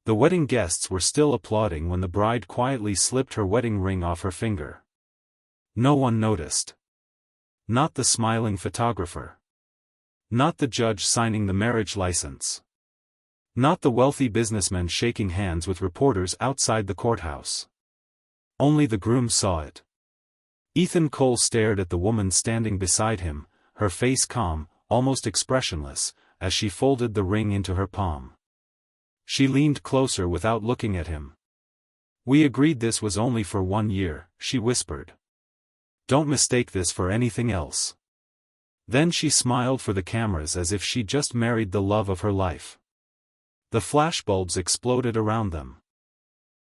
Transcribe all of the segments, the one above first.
The wedding guests were still applauding when the bride quietly slipped her wedding ring off her finger. No one noticed. Not the smiling photographer. Not the judge signing the marriage license. Not the wealthy businessman shaking hands with reporters outside the courthouse. Only the groom saw it. Ethan Cole stared at the woman standing beside him, her face calm, almost expressionless, as she folded the ring into her palm. She leaned closer without looking at him. "We agreed this was only for 1 year," she whispered. "Don't mistake this for anything else." Then she smiled for the cameras as if she'd just married the love of her life. The flashbulbs exploded around them.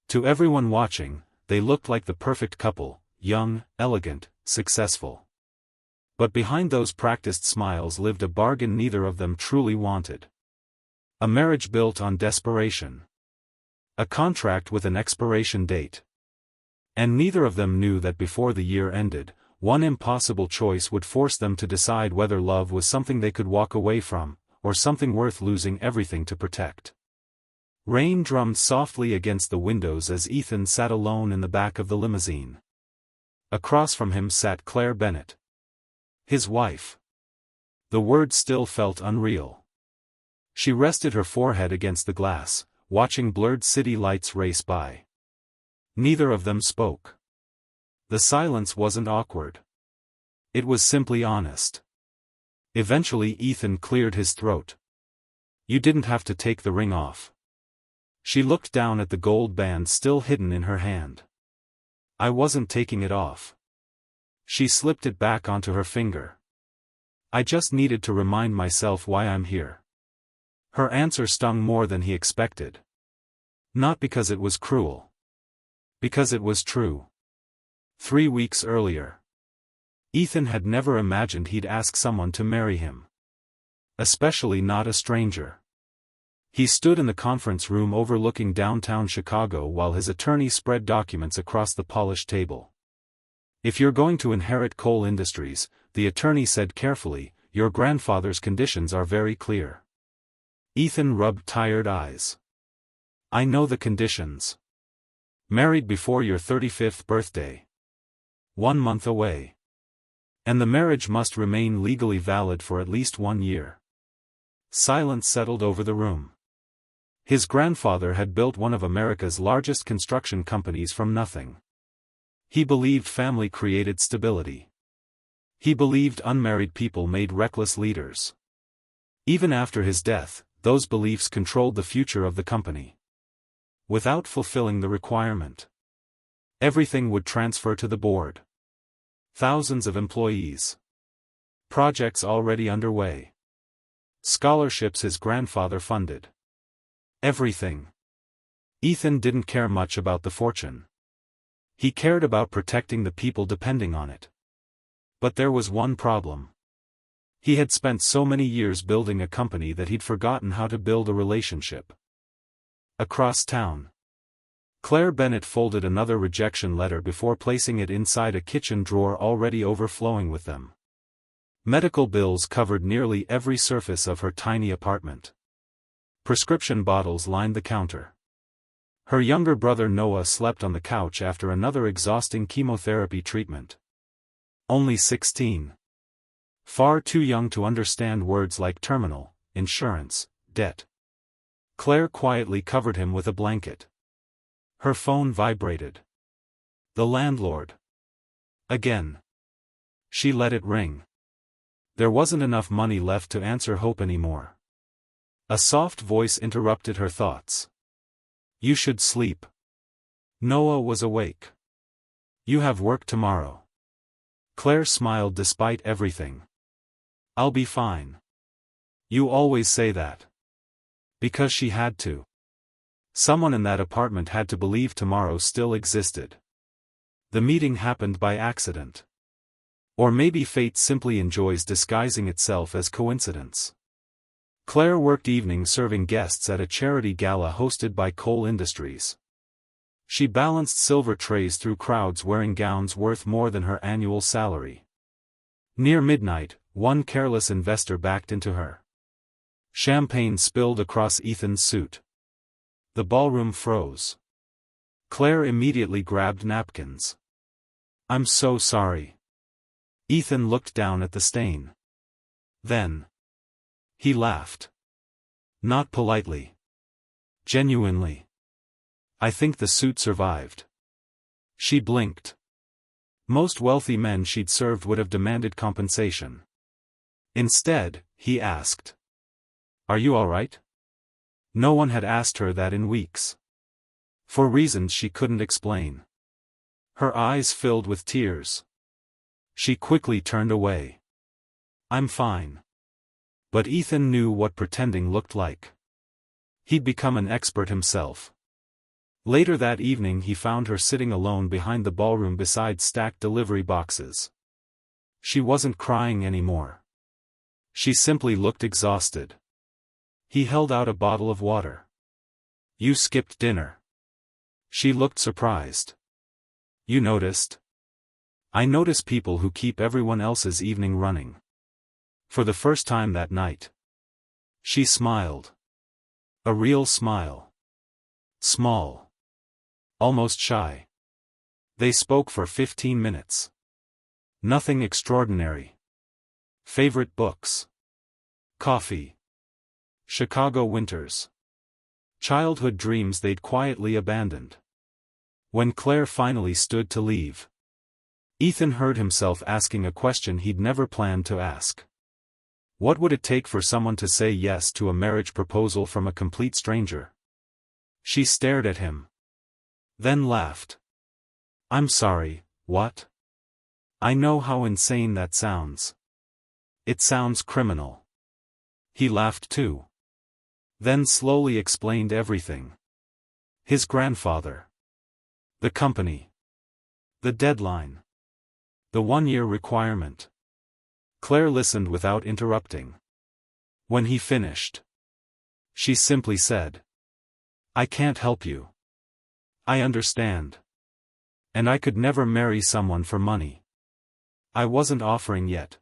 To everyone watching, they looked like the perfect couple, young, elegant, successful. But behind those practiced smiles lived a bargain neither of them truly wanted. A marriage built on desperation. A contract with an expiration date. And neither of them knew that before the year ended, one impossible choice would force them to decide whether love was something they could walk away from, or something worth losing everything to protect. Rain drummed softly against the windows as Ethan sat alone in the back of the limousine. Across from him sat Claire Bennett. His wife. The word still felt unreal. She rested her forehead against the glass, watching blurred city lights race by. Neither of them spoke. The silence wasn't awkward. It was simply honest. Eventually Ethan cleared his throat. "You didn't have to take the ring off." She looked down at the gold band still hidden in her hand. "I wasn't taking it off." She slipped it back onto her finger. "I just needed to remind myself why I'm here." Her answer stung more than he expected. Not because it was cruel. Because it was true. 3 weeks earlier. Ethan had never imagined he'd ask someone to marry him. Especially not a stranger. He stood in the conference room overlooking downtown Chicago while his attorney spread documents across the polished table. "If you're going to inherit Cole Industries," the attorney said carefully, "your grandfather's conditions are very clear." Ethan rubbed tired eyes. "I know the conditions. Married before your 35th birthday. 1 month away. And the marriage must remain legally valid for at least 1 year." Silence settled over the room. His grandfather had built one of America's largest construction companies from nothing. He believed family created stability. He believed unmarried people made reckless leaders. Even after his death, those beliefs controlled the future of the company. Without fulfilling the requirement, everything would transfer to the board. Thousands of employees. Projects already underway. Scholarships his grandfather funded. Everything. Ethan didn't care much about the fortune. He cared about protecting the people depending on it. But there was one problem. He had spent so many years building a company that he'd forgotten how to build a relationship. Across town. Claire Bennett folded another rejection letter before placing it inside a kitchen drawer already overflowing with them. Medical bills covered nearly every surface of her tiny apartment. Prescription bottles lined the counter. Her younger brother Noah slept on the couch after another exhausting chemotherapy treatment. Only 16. Far too young to understand words like terminal, insurance, debt. Claire quietly covered him with a blanket. Her phone vibrated. The landlord. Again. She let it ring. There wasn't enough money left to answer Hope anymore. A soft voice interrupted her thoughts. "You should sleep." Noah was awake. "You have work tomorrow." Claire smiled despite everything. "I'll be fine." "You always say that." Because she had to. Someone in that apartment had to believe tomorrow still existed. The meeting happened by accident. Or maybe fate simply enjoys disguising itself as coincidence. Claire worked evenings serving guests at a charity gala hosted by Cole Industries. She balanced silver trays through crowds wearing gowns worth more than her annual salary. Near midnight, one careless investor backed into her. Champagne spilled across Ethan's suit. The ballroom froze. Claire immediately grabbed napkins. "I'm so sorry." Ethan looked down at the stain. Then he laughed. Not politely. Genuinely. "I think the suit survived." She blinked. Most wealthy men she'd served would have demanded compensation. Instead, he asked, "Are you all right?" No one had asked her that in weeks. For reasons she couldn't explain. Her eyes filled with tears. She quickly turned away. "I'm fine." But Ethan knew what pretending looked like. He'd become an expert himself. Later that evening he found her sitting alone behind the ballroom beside stacked delivery boxes. She wasn't crying anymore. She simply looked exhausted. He held out a bottle of water. "You skipped dinner." She looked surprised. "You noticed?" "I notice people who keep everyone else's evening running." For the first time that night. She smiled. A real smile. Small. Almost shy. They spoke for 15 minutes. Nothing extraordinary. Favorite books. Coffee. Chicago winters. Childhood dreams they'd quietly abandoned. When Claire finally stood to leave, Ethan heard himself asking a question he'd never planned to ask. What would it take for someone to say yes to a marriage proposal from a complete stranger? She stared at him. Then laughed. "I'm sorry, what?" "I know how insane that sounds." "It sounds criminal." He laughed too. Then slowly explained everything. His grandfather. The company. The deadline. The 1-year requirement. Claire listened without interrupting. When he finished, she simply said, "I can't help you. I understand. And I could never marry someone for money. I wasn't offering yet."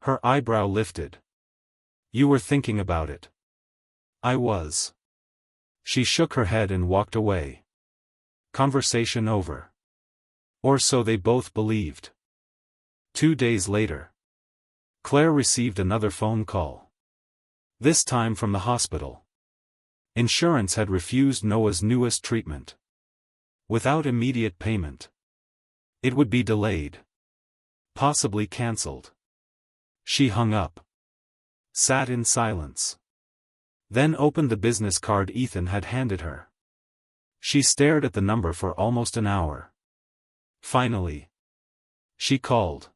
Her eyebrow lifted. "You were thinking about it." "I was." She shook her head and walked away. Conversation over. Or so they both believed. 2 days later, Claire received another phone call. This time from the hospital. Insurance had refused Noah's newest treatment. Without immediate payment. It would be delayed. Possibly cancelled. She hung up. Sat in silence. Then opened the business card Ethan had handed her. She stared at the number for almost an hour. Finally, she called.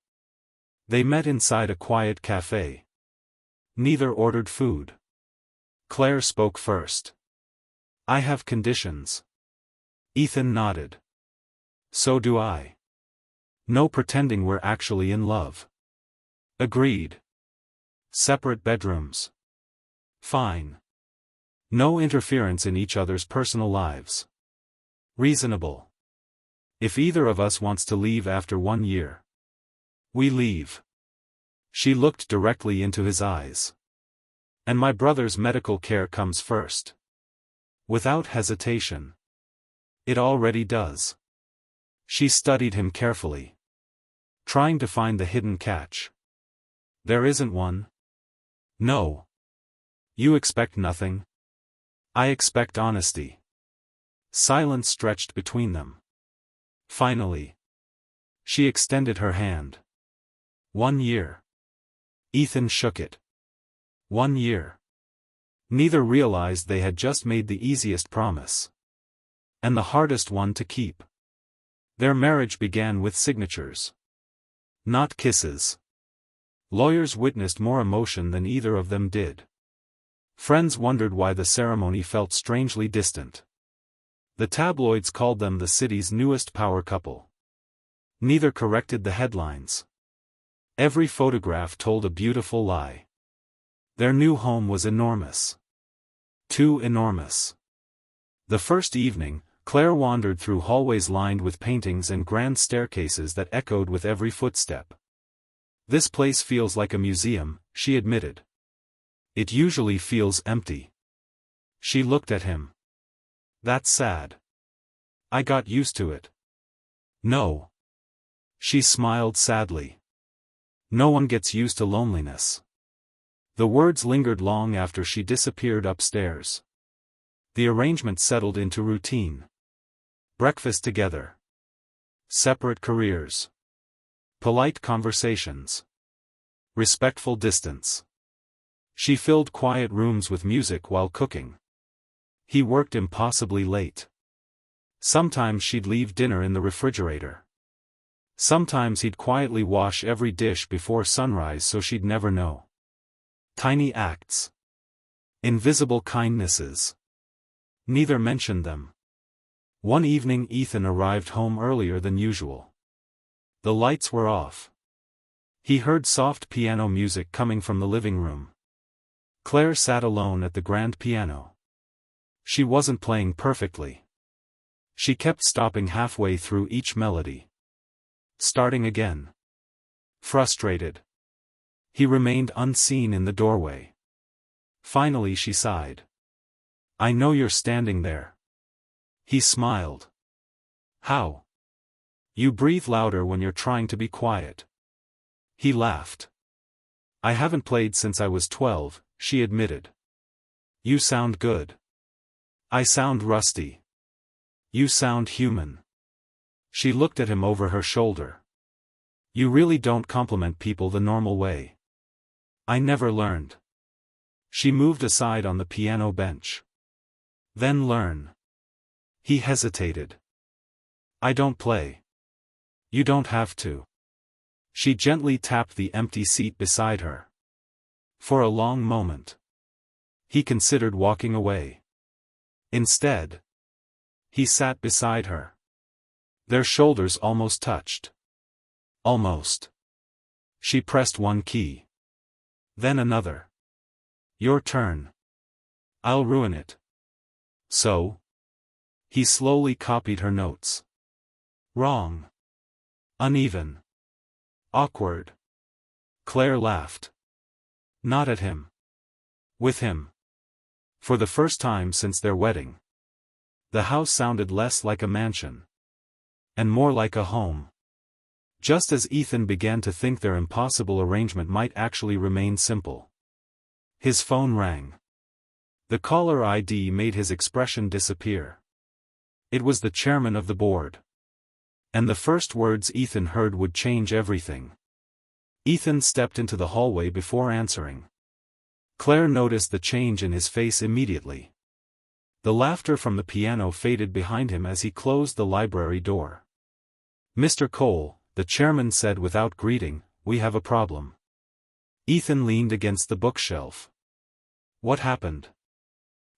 They met inside a quiet cafe. Neither ordered food. Claire spoke first. "I have conditions." Ethan nodded. "So do I. No pretending we're actually in love." "Agreed." "Separate bedrooms." "Fine. No interference in each other's personal lives." "Reasonable. If either of us wants to leave after 1 year, we leave." She looked directly into his eyes. "And my brother's medical care comes first." Without hesitation. "It already does." She studied him carefully. Trying to find the hidden catch. "There isn't one." "No. You expect nothing?" "I expect honesty." Silence stretched between them. Finally, she extended her hand. 1 year. Ethan shook it. 1 year. Neither realized they had just made the easiest promise. And the hardest one to keep. Their marriage began with signatures. Not kisses. Lawyers witnessed more emotion than either of them did. Friends wondered why the ceremony felt strangely distant. The tabloids called them the city's newest power couple. Neither corrected the headlines. Every photograph told a beautiful lie. Their new home was enormous. Too enormous. The first evening, Claire wandered through hallways lined with paintings and grand staircases that echoed with every footstep. "This place feels like a museum," she admitted. "It usually feels empty." She looked at him. That's sad. I got used to it. No. She smiled sadly. No one gets used to loneliness. The words lingered long after she disappeared upstairs. The arrangement settled into routine. Breakfast together. Separate careers. Polite conversations. Respectful distance. She filled quiet rooms with music while cooking. He worked impossibly late. Sometimes she'd leave dinner in the refrigerator. Sometimes he'd quietly wash every dish before sunrise so she'd never know. Tiny acts. Invisible kindnesses. Neither mentioned them. One evening Ethan arrived home earlier than usual. The lights were off. He heard soft piano music coming from the living room. Claire sat alone at the grand piano. She wasn't playing perfectly. She kept stopping halfway through each melody. Starting again. Frustrated. He remained unseen in the doorway. Finally she sighed. I know you're standing there. He smiled. How? You breathe louder when you're trying to be quiet. He laughed. I haven't played since I was 12, she admitted. You sound good. I sound rusty. You sound human. She looked at him over her shoulder. You really don't compliment people the normal way. I never learned. She moved aside on the piano bench. Then learn. He hesitated. I don't play. You don't have to. She gently tapped the empty seat beside her. For a long moment. He considered walking away. Instead, he sat beside her. Their shoulders almost touched. Almost. She pressed one key. Then another. Your turn. I'll ruin it. So? He slowly copied her notes. Wrong. Uneven. Awkward. Claire laughed. Not at him. With him. For the first time since their wedding. The house sounded less like a mansion. And more like a home. Just as Ethan began to think their impossible arrangement might actually remain simple. His phone rang. The caller ID made his expression disappear. It was the chairman of the board. And the first words Ethan heard would change everything. Ethan stepped into the hallway before answering. Claire noticed the change in his face immediately. The laughter from the piano faded behind him as he closed the library door. Mr. Cole, the chairman said without greeting, we have a problem. Ethan leaned against the bookshelf. What happened?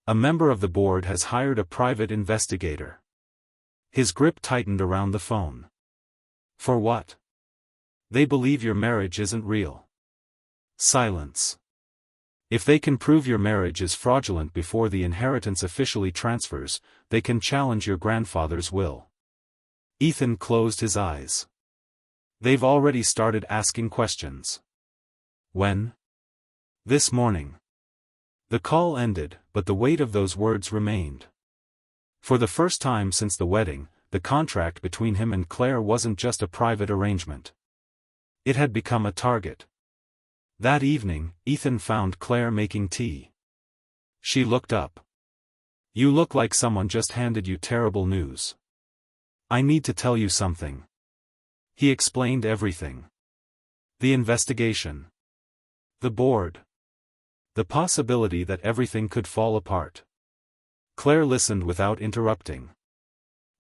A member of the board has hired a private investigator. His grip tightened around the phone. For what? They believe your marriage isn't real. Silence. If they can prove your marriage is fraudulent before the inheritance officially transfers, they can challenge your grandfather's will. Ethan closed his eyes. They've already started asking questions. When? This morning. The call ended, but the weight of those words remained. For the first time since the wedding, the contract between him and Claire wasn't just a private arrangement. It had become a target. That evening, Ethan found Claire making tea. She looked up. You look like someone just handed you terrible news. I need to tell you something. He explained everything. The investigation. The board. The possibility that everything could fall apart. Claire listened without interrupting.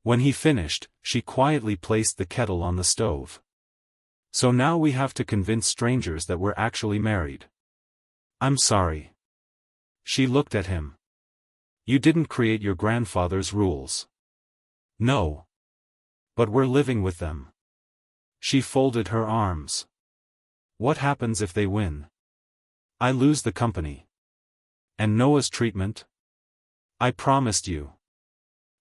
When he finished, she quietly placed the kettle on the stove. So now we have to convince strangers that we're actually married. I'm sorry. She looked at him. You didn't create your grandfather's rules. No. But we're living with them. She folded her arms. What happens if they win? I lose the company. And Noah's treatment? I promised you.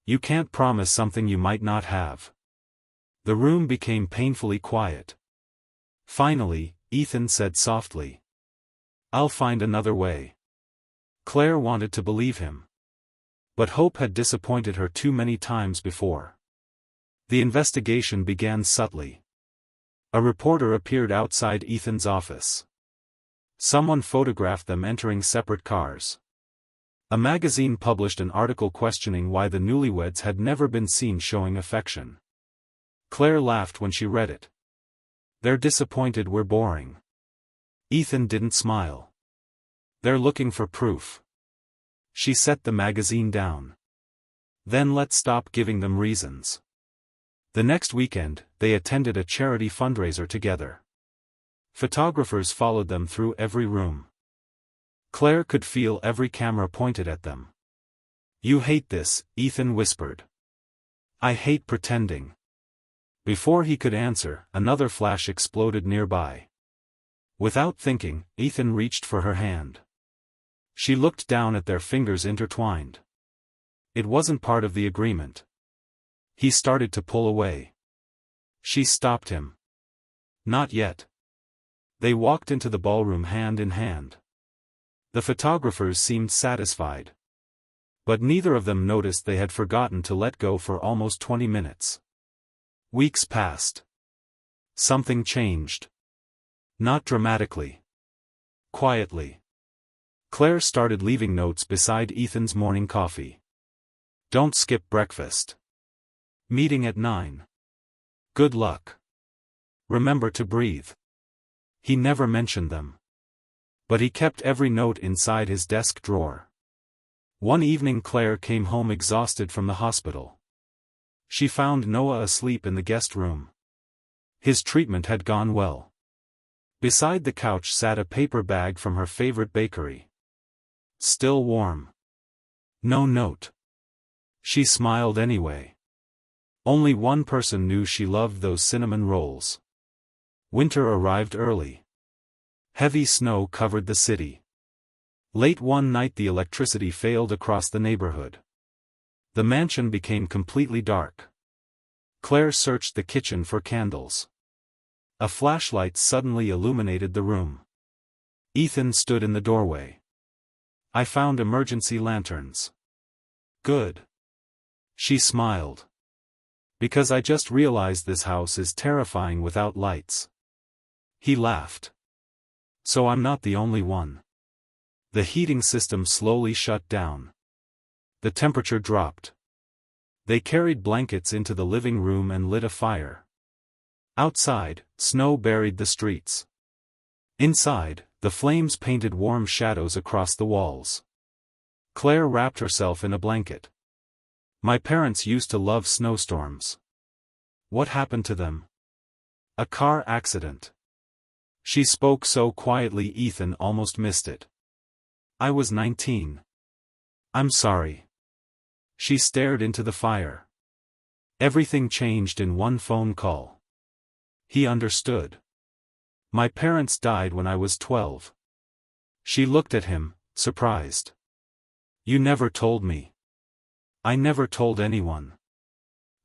You can't promise something you might not have. The room became painfully quiet. Finally, Ethan said softly. I'll find another way. Claire wanted to believe him. But hope had disappointed her too many times before. The investigation began subtly. A reporter appeared outside Ethan's office. Someone photographed them entering separate cars. A magazine published an article questioning why the newlyweds had never been seen showing affection. Claire laughed when she read it. "They're disappointed we're boring." Ethan didn't smile. "They're looking for proof." She set the magazine down. "Then let's stop giving them reasons." The next weekend, they attended a charity fundraiser together. Photographers followed them through every room. Claire could feel every camera pointed at them. "You hate this," Ethan whispered. "I hate pretending." Before he could answer, another flash exploded nearby. Without thinking, Ethan reached for her hand. She looked down at their fingers intertwined. It wasn't part of the agreement. He started to pull away. She stopped him. "Not yet." They walked into the ballroom hand in hand. The photographers seemed satisfied. But neither of them noticed they had forgotten to let go for almost 20 minutes. Weeks passed. Something changed. Not dramatically. Quietly. Claire started leaving notes beside Ethan's morning coffee. "Don't skip breakfast. Meeting at 9. Good luck. Remember to breathe." He never mentioned them. But he kept every note inside his desk drawer. One evening Claire came home exhausted from the hospital. She found Noah asleep in the guest room. His treatment had gone well. Beside the couch sat a paper bag from her favorite bakery. Still warm. No note. She smiled anyway. Only one person knew she loved those cinnamon rolls. Winter arrived early. Heavy snow covered the city. Late one night the electricity failed across the neighborhood. The mansion became completely dark. Claire searched the kitchen for candles. A flashlight suddenly illuminated the room. Ethan stood in the doorway. "I found emergency lanterns." "Good." She smiled. "Because I just realized this house is terrifying without lights." He laughed. "So I'm not the only one." The heating system slowly shut down. The temperature dropped. They carried blankets into the living room and lit a fire. Outside, snow buried the streets. Inside, the flames painted warm shadows across the walls. Claire wrapped herself in a blanket. "My parents used to love snowstorms." "What happened to them?" "A car accident." She spoke so quietly Ethan almost missed it. "I was 19. I'm sorry." She stared into the fire. Everything changed in one phone call. He understood. "My parents died when I was 12. She looked at him, surprised. "You never told me." "I never told anyone."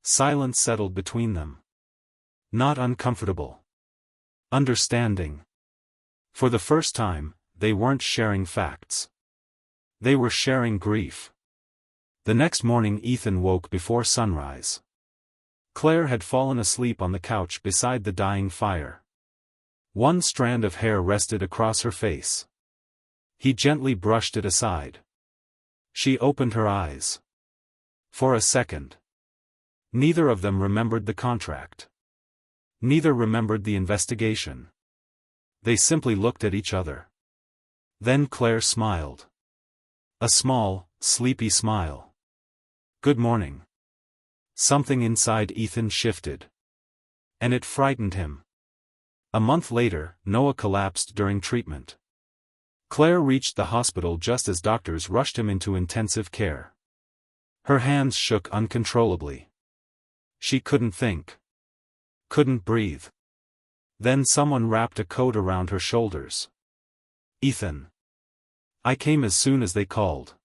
Silence settled between them. Not uncomfortable. Understanding. For the first time, they weren't sharing facts. They were sharing grief. The next morning Ethan woke before sunrise. Claire had fallen asleep on the couch beside the dying fire. One strand of hair rested across her face. He gently brushed it aside. She opened her eyes. For a second. Neither of them remembered the contract. Neither remembered the investigation. They simply looked at each other. Then Claire smiled. A small, sleepy smile. "Good morning." Something inside Ethan shifted. And it frightened him. A month later, Noah collapsed during treatment. Claire reached the hospital just as doctors rushed him into intensive care. Her hands shook uncontrollably. She couldn't think. Couldn't breathe. Then someone wrapped a coat around her shoulders. "Ethan." "I came as soon as they called."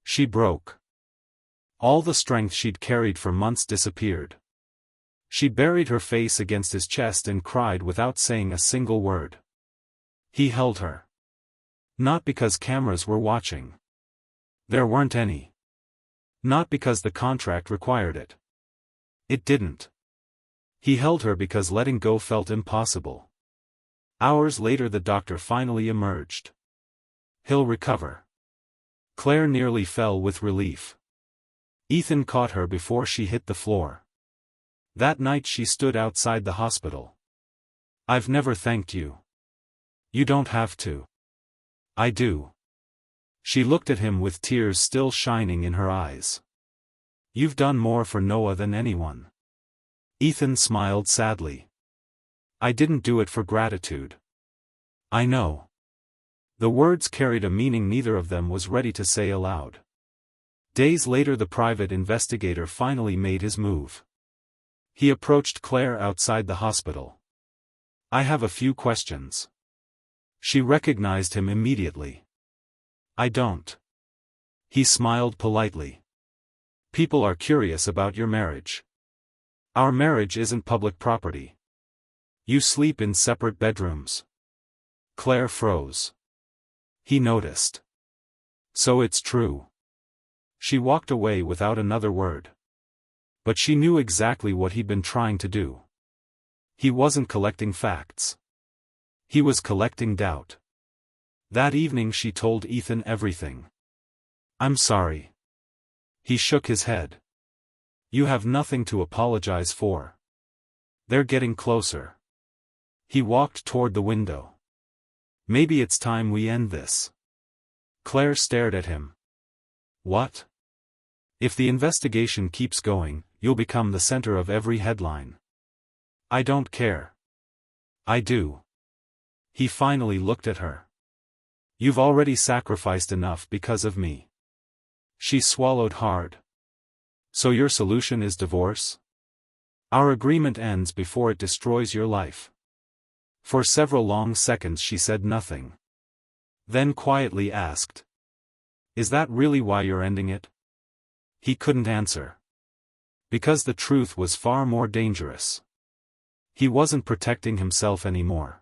She broke. All the strength she'd carried for months disappeared. She buried her face against his chest and cried without saying a single word. He held her. Not because cameras were watching. There weren't any. Not because the contract required it. It didn't. He held her because letting go felt impossible. Hours later the doctor finally emerged. He'll recover. Claire nearly fell with relief. Ethan caught her before she hit the floor. That night she stood outside the hospital. I've never thanked you. You don't have to. I do. She looked at him with tears still shining in her eyes. You've done more for Noah than anyone. Ethan smiled sadly. I didn't do it for gratitude. I know. The words carried a meaning neither of them was ready to say aloud. Days later the private investigator finally made his move. He approached Claire outside the hospital. I have a few questions. She recognized him immediately. I don't. He smiled politely. People are curious about your marriage. Our marriage isn't public property. You sleep in separate bedrooms. Claire froze. He noticed. So it's true. She walked away without another word. But she knew exactly what he'd been trying to do. He wasn't collecting facts. He was collecting doubt. That evening she told Ethan everything. I'm sorry. He shook his head. You have nothing to apologize for. They're getting closer. He walked toward the window. Maybe it's time we end this. Claire stared at him. What? If the investigation keeps going, you'll become the center of every headline. I don't care. I do. He finally looked at her. You've already sacrificed enough because of me. She swallowed hard. So your solution is divorce? Our agreement ends before it destroys your life. For several long seconds she said nothing. Then quietly asked. Is that really why you're ending it? He couldn't answer. Because the truth was far more dangerous. He wasn't protecting himself anymore.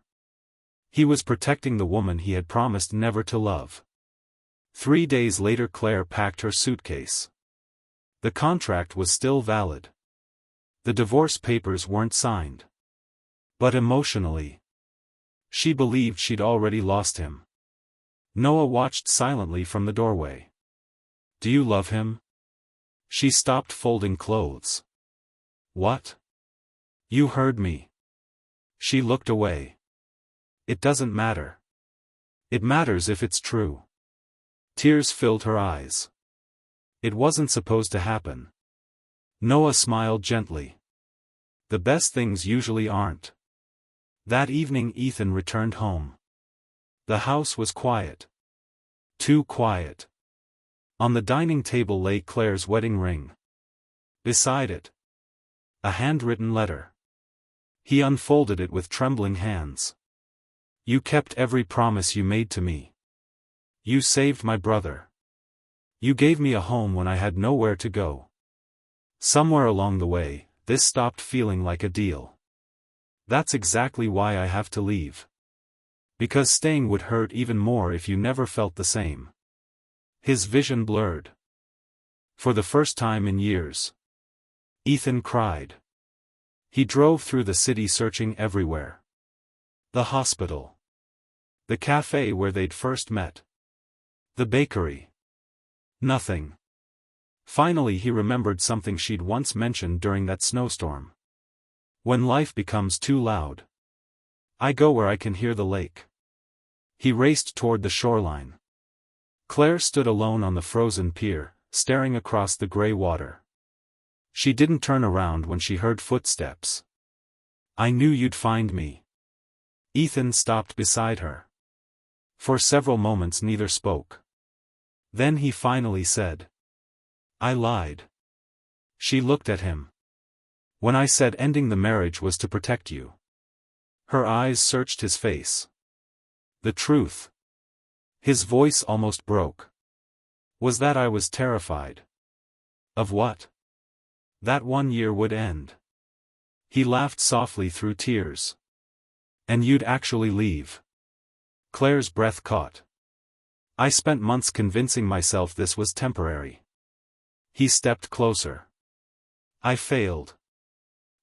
He was protecting the woman he had promised never to love. 3 days later Claire packed her suitcase. The contract was still valid. The divorce papers weren't signed. But emotionally, she believed she'd already lost him. Noah watched silently from the doorway. Do you love him? She stopped folding clothes. What? You heard me. She looked away. It doesn't matter. It matters if it's true. Tears filled her eyes. It wasn't supposed to happen. Noah smiled gently. The best things usually aren't. That evening Ethan returned home. The house was quiet. Too quiet. On the dining table lay Claire's wedding ring. Beside it, a handwritten letter. He unfolded it with trembling hands. You kept every promise you made to me. You saved my brother. You gave me a home when I had nowhere to go. Somewhere along the way, this stopped feeling like a deal. That's exactly why I have to leave. Because staying would hurt even more if you never felt the same. His vision blurred. For the first time in years, Ethan cried. He drove through the city searching everywhere. The hospital. The cafe where they'd first met. The bakery. Nothing. Finally he remembered something she'd once mentioned during that snowstorm. When life becomes too loud, I go where I can hear the lake. He raced toward the shoreline. Claire stood alone on the frozen pier, staring across the gray water. She didn't turn around when she heard footsteps. I knew you'd find me. Ethan stopped beside her. For several moments neither spoke. Then he finally said, I lied. She looked at him. When I said ending the marriage was to protect you. Her eyes searched his face. The truth. His voice almost broke. Was that I was terrified. Of what? That 1 year would end. He laughed softly through tears. And you'd actually leave. Claire's breath caught. I spent months convincing myself this was temporary. He stepped closer. I failed.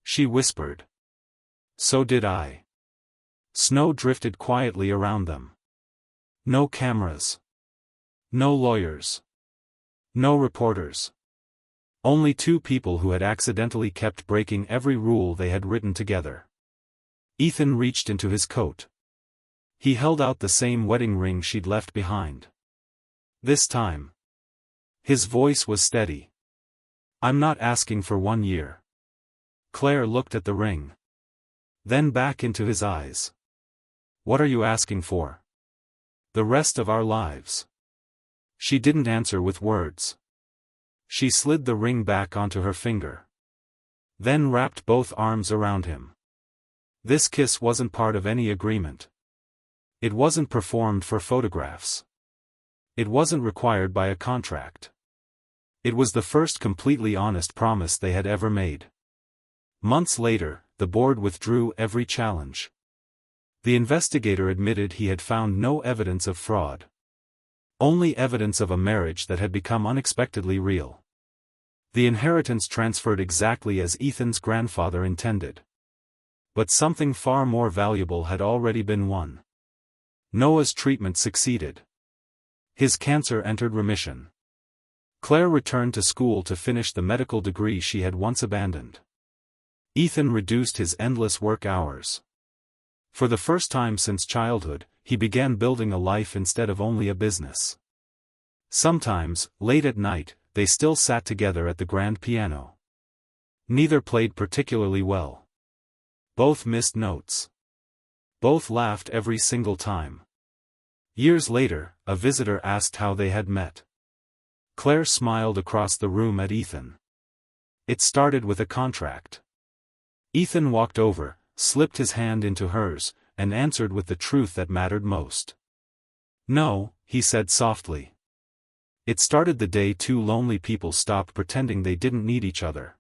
She whispered. So did I. Snow drifted quietly around them. No cameras. No lawyers. No reporters. Only two people who had accidentally kept breaking every rule they had written together. Ethan reached into his coat. He held out the same wedding ring she'd left behind. This time. His voice was steady. I'm not asking for 1 year. Claire looked at the ring. Then back into his eyes. What are you asking for? The rest of our lives. She didn't answer with words. She slid the ring back onto her finger. Then wrapped both arms around him. This kiss wasn't part of any agreement. It wasn't performed for photographs. It wasn't required by a contract. It was the first completely honest promise they had ever made. Months later, the board withdrew every challenge. The investigator admitted he had found no evidence of fraud. Only evidence of a marriage that had become unexpectedly real. The inheritance transferred exactly as Ethan's grandfather intended. But something far more valuable had already been won. Noah's treatment succeeded. His cancer entered remission. Claire returned to school to finish the medical degree she had once abandoned. Ethan reduced his endless work hours. For the first time since childhood, he began building a life instead of only a business. Sometimes, late at night, they still sat together at the grand piano. Neither played particularly well. Both missed notes. Both laughed every single time. Years later, a visitor asked how they had met. Claire smiled across the room at Ethan. It started with a contract. Ethan walked over, slipped his hand into hers, and answered with the truth that mattered most. No, he said softly. It started the day two lonely people stopped pretending they didn't need each other.